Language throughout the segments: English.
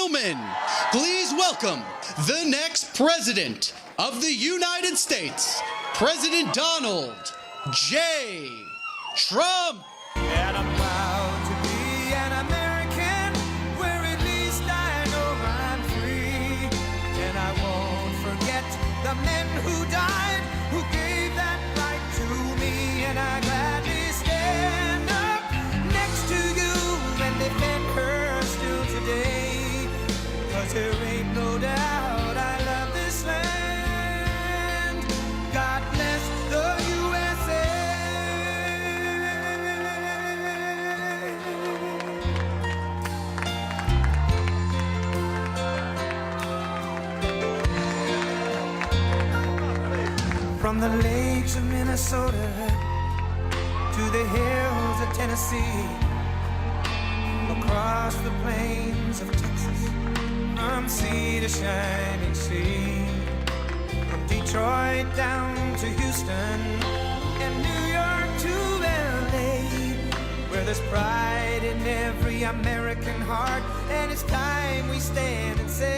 gentlemen, please welcome the next president of the United States, President Donald J. Trump. And I'm proud to be an American, where at least I know I'm free. And I won't forget the men who died, who gave that right to me. And I gladly stand up next to you and defend her still today. 'Cause there ain't no doubt I love this land. God bless the USA. From the lakes of Minnesota to the hills of Tennessee, across the plains of Texas, from sea to shining sea, from Detroit down to Houston and New York to LA, where there's pride in every American heart, and it's time we stand and say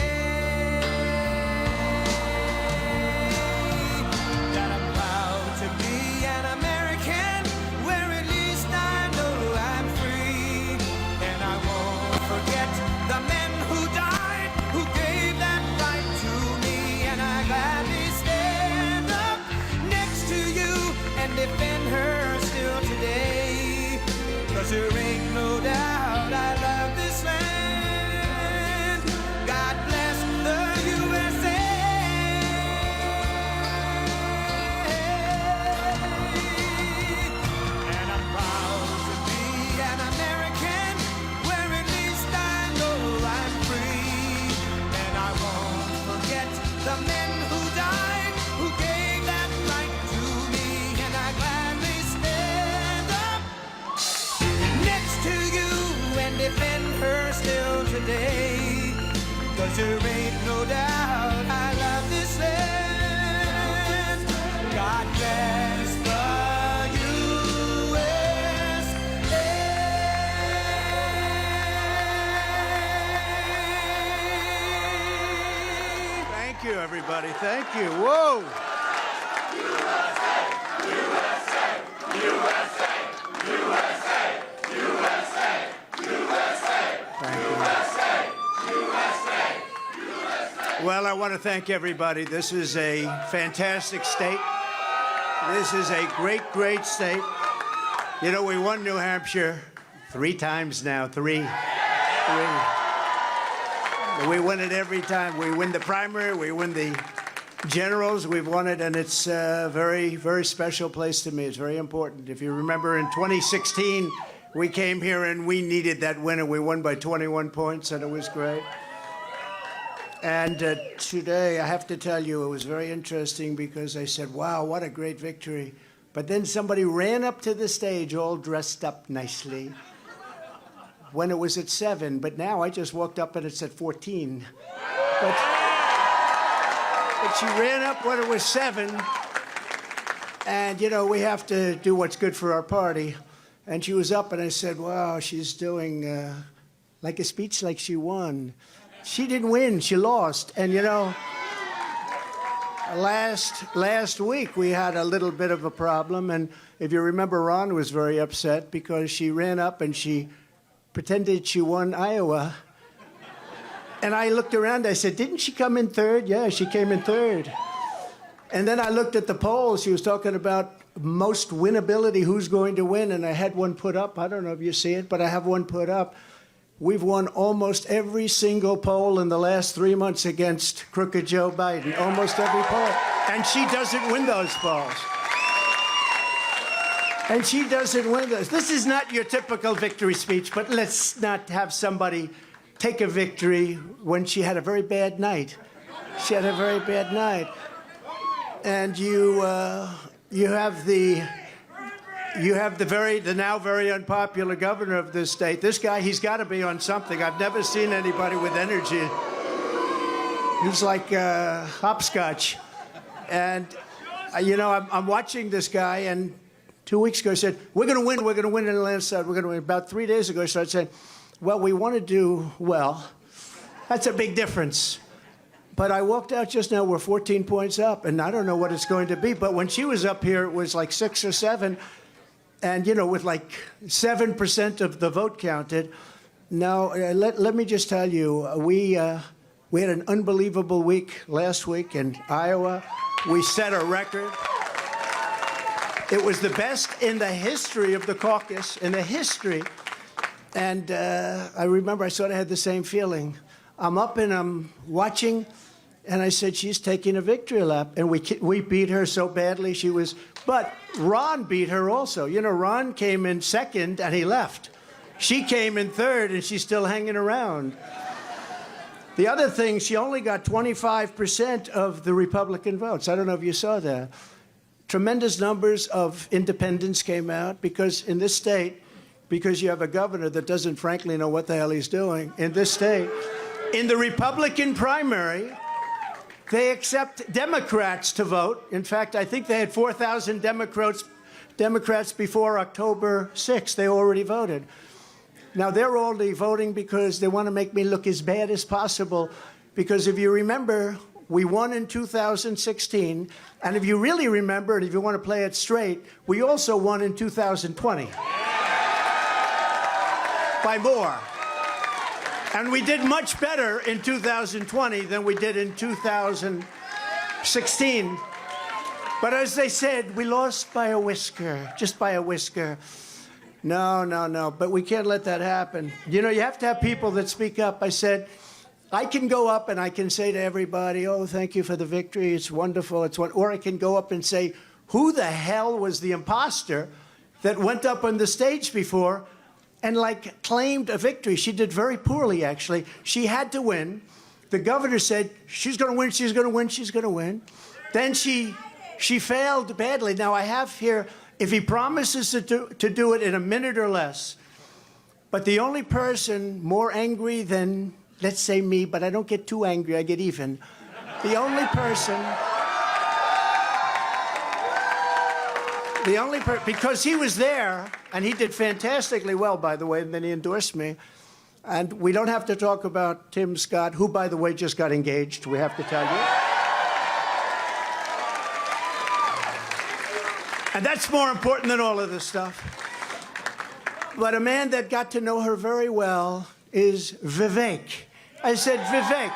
that I'm proud to be an American, where at least I know I'm free. And I won't forget the men who died, who gave that right to me. And I gladly stand up next to you and defend her still today. 'Cause there ain't no doubt I love this land. God bless the USA. And I'm proud to be an American, where at least I know I'm free. And I won't forget the men who died, who gave that right to me. And I gladly stand up next to you and defend her still today. 'Cause there ain't no doubt I love this land. God bless the USA. Thank you, everybody. Thank you. Whoa. Well, I want to thank everybody. This is a fantastic state. This is a great, great state. You know, we won New Hampshire 3 times now. Three. We win it every time. We win the primary, we win the generals, we've won it, and it's a very, very special place to me. It's very important. If you remember, in 2016, we came here and we needed that win, and we won by 21 points, and it was great. And today, I have to tell you, it was very interesting because I said, wow, what a great victory. But then somebody ran up to the stage all dressed up nicely when it was at 7. But now I just walked up and it's at 14. But she ran up when it was 7. And, you know, we have to do what's good for our party. And she was up and I said, wow, she's doing like a speech like she won. She didn't win, she lost. And you know, last week we had a little bit of a problem, and if you remember, Ron was very upset because she ran up and she pretended she won Iowa. And I looked around, I said, didn't she come in 3rd? Yeah, she came in 3rd. And then I looked at the polls, she was talking about most winnability, who's going to win, and I had one put up. I don't know if you see it, but I have one put up. We've won almost every single poll in the last 3 months against crooked Joe Biden. Almost every poll. And she doesn't win those polls. And she doesn't win those. This is not your typical victory speech, but let's not have somebody take a victory when she had a very bad night. She had a very bad night. And you have the now very unpopular governor of this state. This guy, he's got to be on something. I've never seen anybody with energy. He's like hopscotch. And, you know, I'm watching this guy, and 2 weeks ago he said, we're going to win in the landslide. We're going to win. About 3 days ago he started saying, well, we want to do well. That's a big difference. But I walked out just now, we're 14 points up, and I don't know what it's going to be. But when she was up here, it was like 6 or 7. And, you know, with like 7% of the vote counted. Now, let me just tell you, we had an unbelievable week last week in Iowa. We set a record. It was the best in the history of the caucus, in the history. And I remember I sort of had the same feeling. I'm up and I'm watching, and I said, she's taking a victory lap. And we beat her so badly, she was... But Ron beat her also. You know, Ron came in second, and he left. She came in third, and she's still hanging around. The other thing, she only got 25% of the Republican votes. I don't know if you saw that. Tremendous numbers of independents came out, because in this state, because you have a governor that doesn't frankly know what the hell he's doing, in this state, in the Republican primary, they accept Democrats to vote. In fact, I think they had 4,000 Democrats before October 6th. They already voted. Now, they're only voting because they want to make me look as bad as possible. Because if you remember, we won in 2016. And if you really remember, and if you want to play it straight, we also won in 2020. By more. And we did much better in 2020 than we did in 2016. But as they said, we lost by a whisker, just by a whisker. No. But we can't let that happen. You know, you have to have people that speak up. I said, I can go up and I can say to everybody, oh, thank you for the victory. It's wonderful. Or I can go up and say, who the hell was the imposter that went up on the stage before and, like, claimed a victory? She did very poorly, actually. She had to win. The governor said, she's going to win, she's going to win, she's going to win. Then she failed badly. Now, I have here, if he promises to do it in a minute or less, but the only person more angry than, let's say, me, but I don't get too angry, I get even. The only person... because he was there, and he did fantastically well, by the way, and then he endorsed me. And we don't have to talk about Tim Scott, who, by the way, just got engaged, we have to tell you. And that's more important than all of this stuff. But a man that got to know her very well is Vivek. I said, Vivek,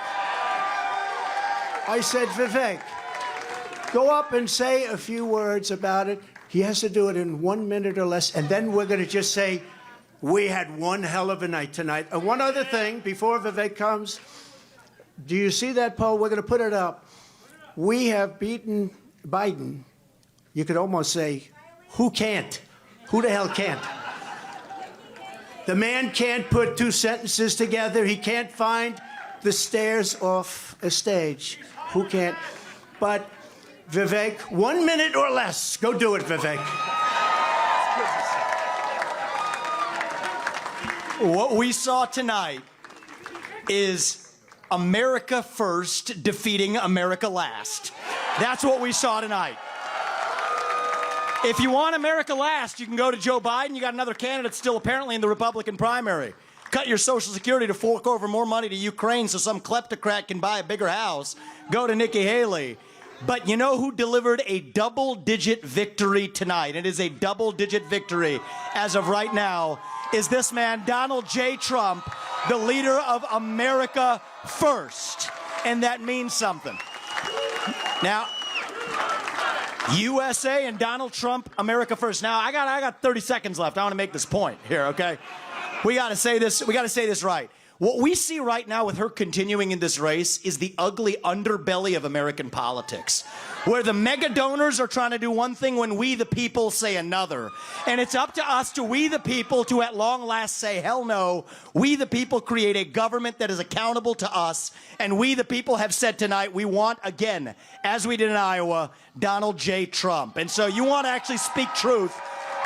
go up and say a few words about it. He has to do it in 1 minute or less, and then we're going to just say, we had one hell of a night tonight. And one other thing, before Vivek comes, do you see that poll? We're going to put it up. We have beaten Biden. You could almost say, who can't? Who the hell can't? The man can't put two sentences together. He can't find the stairs off a stage. Who can't? But Vivek, 1 minute or less. Go do it, Vivek. What we saw tonight is America first defeating America last. That's what we saw tonight. If you want America last, you can go to Joe Biden. You got another candidate still apparently in the Republican primary. Cut your Social Security to fork over more money to Ukraine so some kleptocrat can buy a bigger house. Go to Nikki Haley. But you know who delivered a double-digit victory tonight? It is a double-digit victory as of right now. Is this man, Donald J. Trump, the leader of America First. And that means something. Now, USA and Donald Trump, America First. Now, I got 30 seconds left. I want to make this point here, okay? We got to say this right. What we see right now with her continuing in this race is the ugly underbelly of American politics, where the mega donors are trying to do one thing when we the people say another. And it's up to us, to we the people, to at long last say, hell no, we the people create a government that is accountable to us. And we the people have said tonight, we want, again, as we did in Iowa, Donald J. Trump. And so you want to actually speak truth.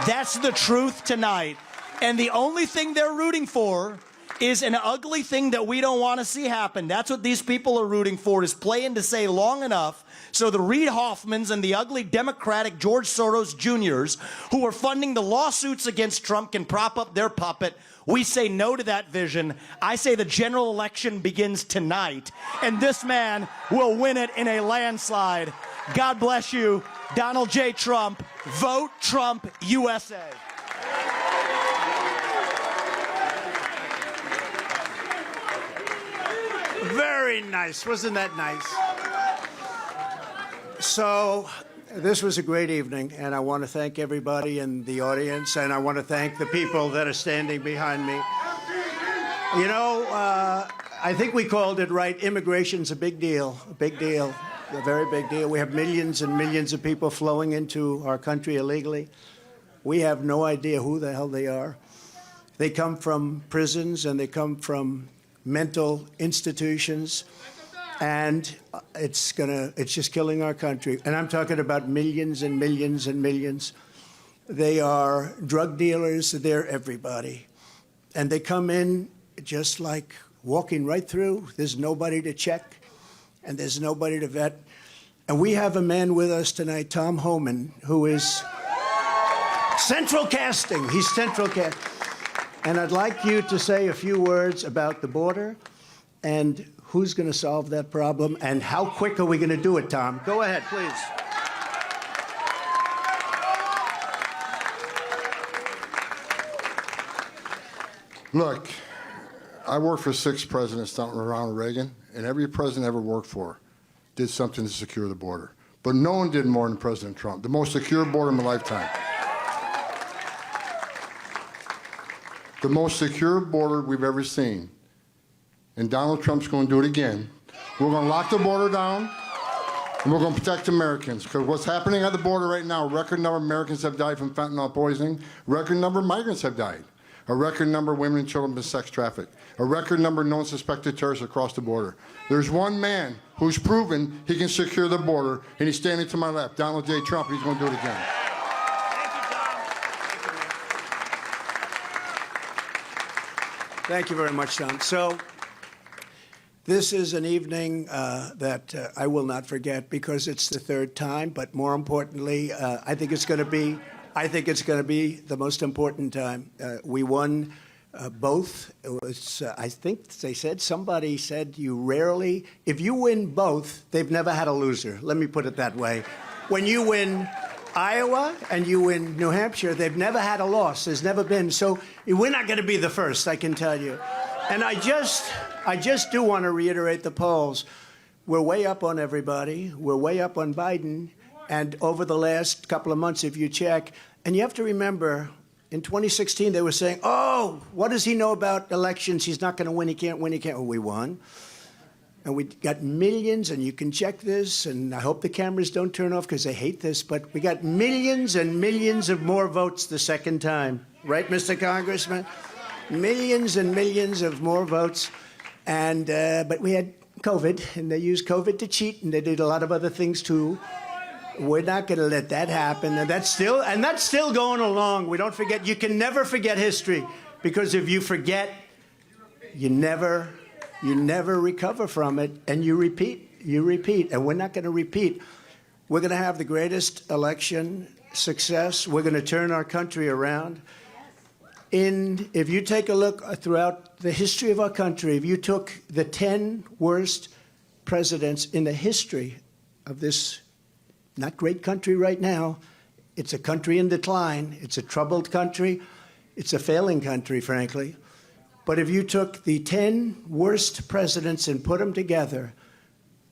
That's the truth tonight. And the only thing they're rooting for is an ugly thing that we don't want to see happen. That's what these people are rooting for, is playing to say long enough so the Reid Hoffmans and the ugly Democratic George Soros Jr.'s who are funding the lawsuits against Trump can prop up their puppet. We say no to that vision. I say the general election begins tonight, and this man will win it in a landslide. God bless you, Donald J. Trump. Vote Trump USA. Very nice. Wasn't that nice? So, this was a great evening, and I want to thank everybody in the audience, and I want to thank the people that are standing behind me. You know, I think we called it right. Immigration's a big deal, a very big deal. We have millions and millions of people flowing into our country illegally. We have no idea who the hell they are. They come from prisons, and they come from mental institutions, and it's just killing our country. And I'm talking about millions and millions and millions. They are drug dealers. They're everybody. And they come in just like walking right through. There's nobody to check, and there's nobody to vet. And we have a man with us tonight, Tom Homan, who is central casting. He's central casting. And I'd like you to say a few words about the border and who's going to solve that problem and how quick are we going to do it, Tom? Go ahead, please. Look, I worked for 6 presidents, not Ronald Reagan, and every president I ever worked for did something to secure the border. But no one did more than President Trump, the most secure border in my lifetime. The most secure border we've ever seen. And Donald Trump's going to do it again. We're going to lock the border down, and we're going to protect Americans. Because what's happening at the border right now, a record number of Americans have died from fentanyl poisoning. A record number of migrants have died. A record number of women and children have been sex trafficked. A record number of known suspected terrorists across the border. There's one man who's proven he can secure the border, and he's standing to my left, Donald J. Trump. He's going to do it again. Thank you very much, Tom. So this is an evening that I will not forget because it's the 3rd time. But more importantly, I think it's going to be the most important time. We won both. It was, I think somebody said you rarely, if you win both, they've never had a loser. Let me put it that way. When you win Iowa and you win New Hampshire, they've never had a loss. There's never been. So we're not going to be the first, I can tell you. And I just do want to reiterate the polls. We're way up on everybody. We're way up on Biden. And over the last couple of months, if you check, and you have to remember, in 2016, they were saying, oh, what does he know about elections? He's not going to win. He can't win. He can't. Well, we won. And we got millions, and you can check this, and I hope the cameras don't turn off because they hate this, but we got millions and millions of more votes the second time. Right, Mr. Congressman? Millions and millions of more votes. And but we had COVID, and they used COVID to cheat, and they did a lot of other things, too. We're not going to let that happen. And that's still going along. We don't forget. You can never forget history, because if you forget, you never recover from it, and you repeat, and we're not going to repeat. We're going to have the greatest election success. We're going to turn our country around. If you take a look throughout the history of our country, if you took the 10 worst presidents in the history of this not great country right now, it's a country in decline, it's a troubled country, it's a failing country, frankly. But if you took the 10 worst presidents and put them together,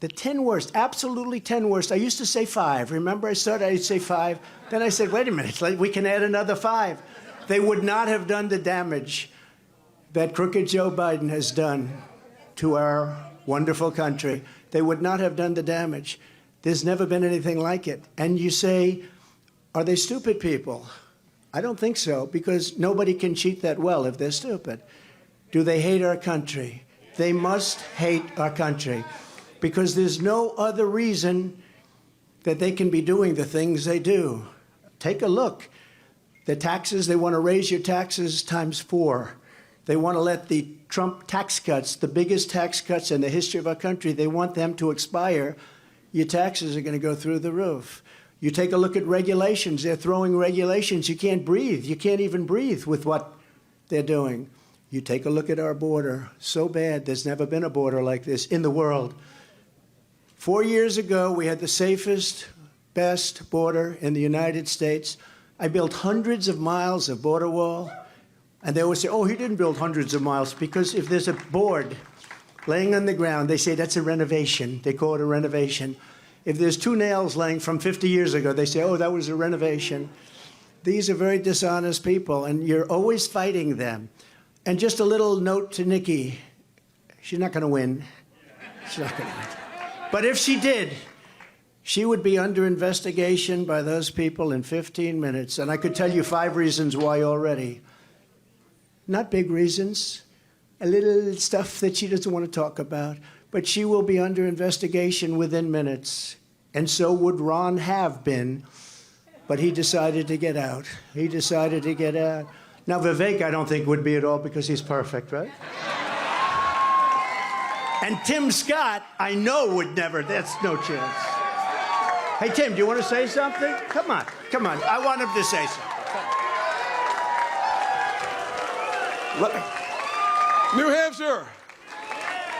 the 10 worst, absolutely 10 worst. I used to say 5. Remember, I'd say 5. Then I said, wait a minute, we can add another 5. They would not have done the damage that crooked Joe Biden has done to our wonderful country. They would not have done the damage. There's never been anything like it. And you say, are they stupid people? I don't think so, because nobody can cheat that well if they're stupid. Do they hate our country? They must hate our country, because there's no other reason that they can be doing the things they do. Take a look. The taxes, they want to raise your taxes times 4. They want to let the Trump tax cuts, the biggest tax cuts in the history of our country, they want them to expire. Your taxes are going to go through the roof. You take a look at regulations. They're throwing regulations. You can't breathe. You can't even breathe with what they're doing. You take a look at our border. So bad. There's never been a border like this in the world. 4 years ago, we had the safest, best border in the United States. I built hundreds of miles of border wall. And they always say, oh, he didn't build hundreds of miles. Because if there's a board laying on the ground, they say that's a renovation. They call it a renovation. If there's 2 nails laying from 50 years ago, they say, oh, that was a renovation. These are very dishonest people, and you're always fighting them. And just a little note to Nikki. She's not going to win. She's not going to win. But if she did, she would be under investigation by those people in 15 minutes. And I could tell you 5 reasons why already. Not big reasons. A little stuff that she doesn't want to talk about. But she will be under investigation within minutes. And so would Ron have been. But he decided to get out. He decided to get out. Now, Vivek, I don't think would be at all because he's perfect, right? And Tim Scott, I know would never. That's no chance. Hey, Tim, do you want to say something? Come on. Come on. I want him to say something. New Hampshire.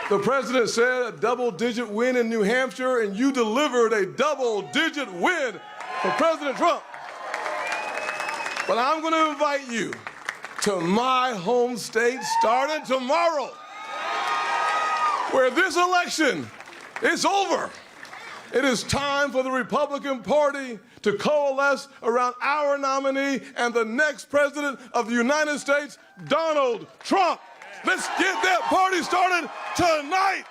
The president said a double-digit win in New Hampshire, and you delivered a double-digit win for President Trump. But I'm going to invite you to my home state starting tomorrow, where this election is over. It is time for the Republican Party to coalesce around our nominee and the next president of the United States, Donald Trump. Let's get that party started tonight.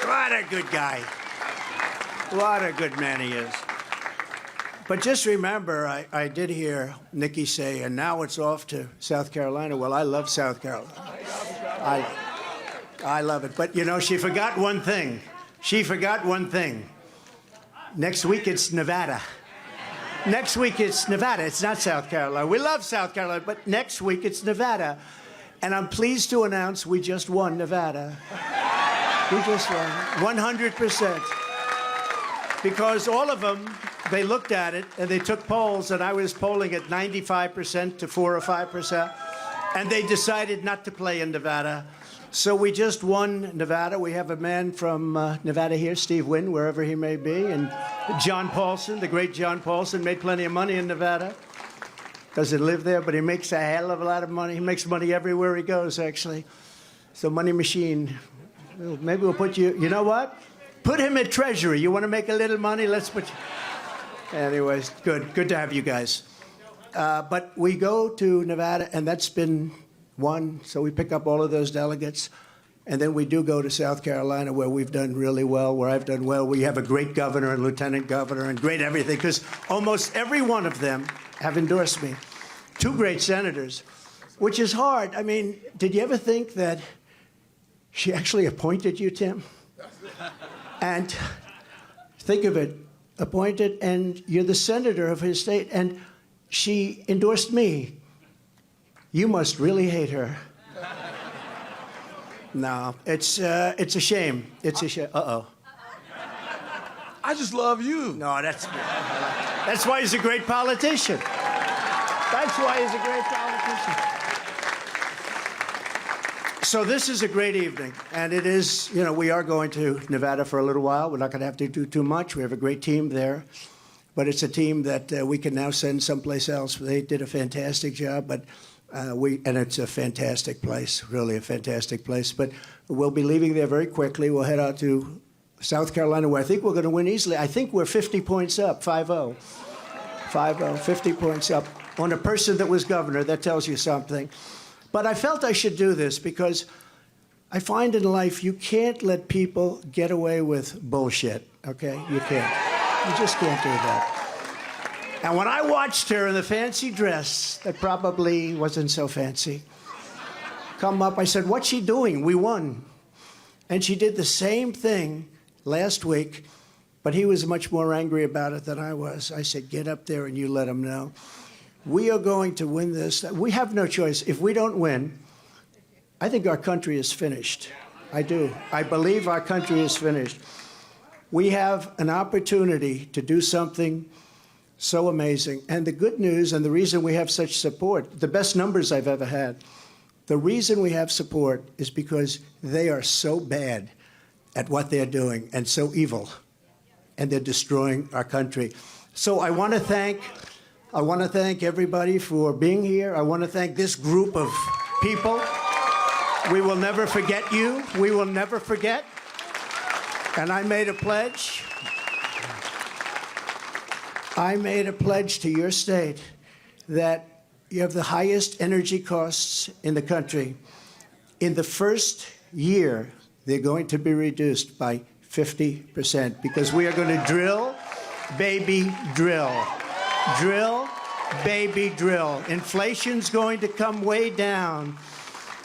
What a good guy. What a good man he is. But just remember, I did hear Nikki say, and now it's off to South Carolina. Well, I love South Carolina. I love it. But, you know, she forgot one thing. She forgot one thing. Next week, it's Nevada. Next week, it's Nevada. It's not South Carolina. We love South Carolina, but next week, it's Nevada. And I'm pleased to announce we just won Nevada. We just won 100%. Because all of them, they looked at it, and they took polls, and I was polling at 95% to 4 or 5%, and they decided not to play in Nevada. So we just won Nevada. We have a man from Nevada here, Steve Wynn, wherever he may be, and John Paulson, the great John Paulson, made plenty of money in Nevada. Doesn't live there, but he makes a hell of a lot of money. He makes money everywhere he goes, actually. So money machine. Maybe we'll put you, you know what? Put him at Treasury. You want to make a little money? Let's put you. Anyways, good to have you guys. But we go to Nevada, and that's been won, so we pick up all of those delegates. And then we do go to South Carolina, where we've done really well, where I've done well. We have a great governor and lieutenant governor and great everything, because almost every one of them have endorsed me. 2 great senators, which is hard. I mean, did you ever think that she actually appointed you, Tim? And think of it, appointed, and you're the senator of his state, and she endorsed me. You must really hate her. No, it's a shame. It's a shame. Uh-oh. I just love you. No, that's why he's a great politician. That's why he's a great politician. So this is a great evening, and it is, you know, we are going to Nevada for a little while. We're not going to have to do too much. We have a great team there, but it's a team that we can now send someplace else. They did a fantastic job, but and it's a fantastic place, really a fantastic place. But we'll be leaving there very quickly. We'll head out to South Carolina, where I think we're going to win easily. I think we're 50 points up, 5-0. 5-0, 50 points up on a person that was governor. That tells you something. But I felt I should do this because I find in life you can't let people get away with bullshit, okay? You can't. You just can't do that. And when I watched her in the fancy dress that probably wasn't so fancy come up, I said, what's she doing? We won. And she did the same thing last week, but he was much more angry about it than I was. I said, get up there and you let him know. We are going to win this. We have no choice. If we don't win, I think our country is finished. I do. I believe our country is finished. We have an opportunity to do something so amazing. And the good news, and the reason we have such support, the best numbers I've ever had, the reason we have support is because they are so bad at what they're doing and so evil, and they're destroying our country. So I want to thank everybody for being here. I want to thank this group of people. We will never forget you. We will never forget. And I made a pledge. I made a pledge to your state that you have the highest energy costs in the country. In the first year, they're going to be reduced by 50% because we are going to drill, baby, drill. Drill, baby, drill. Inflation's going to come way down.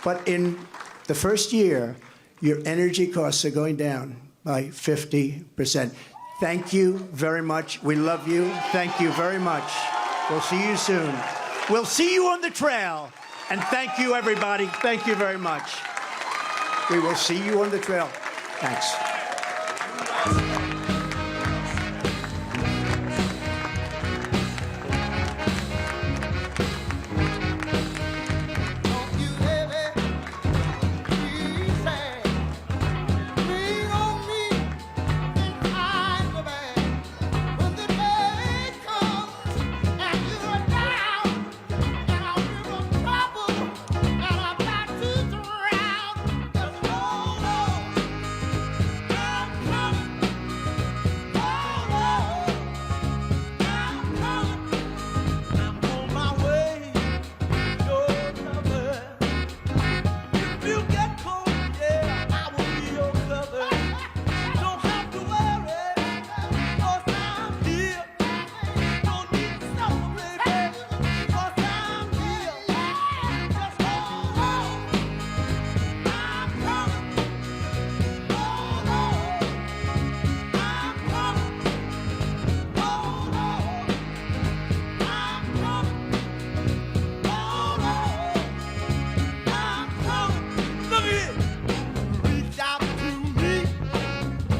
But in the first year, your energy costs are going down by 50%. Thank you very much. We love you. Thank you very much. We'll see you soon. We'll see you on the trail. And thank you, everybody. Thank you very much. We will see you on the trail. Thanks.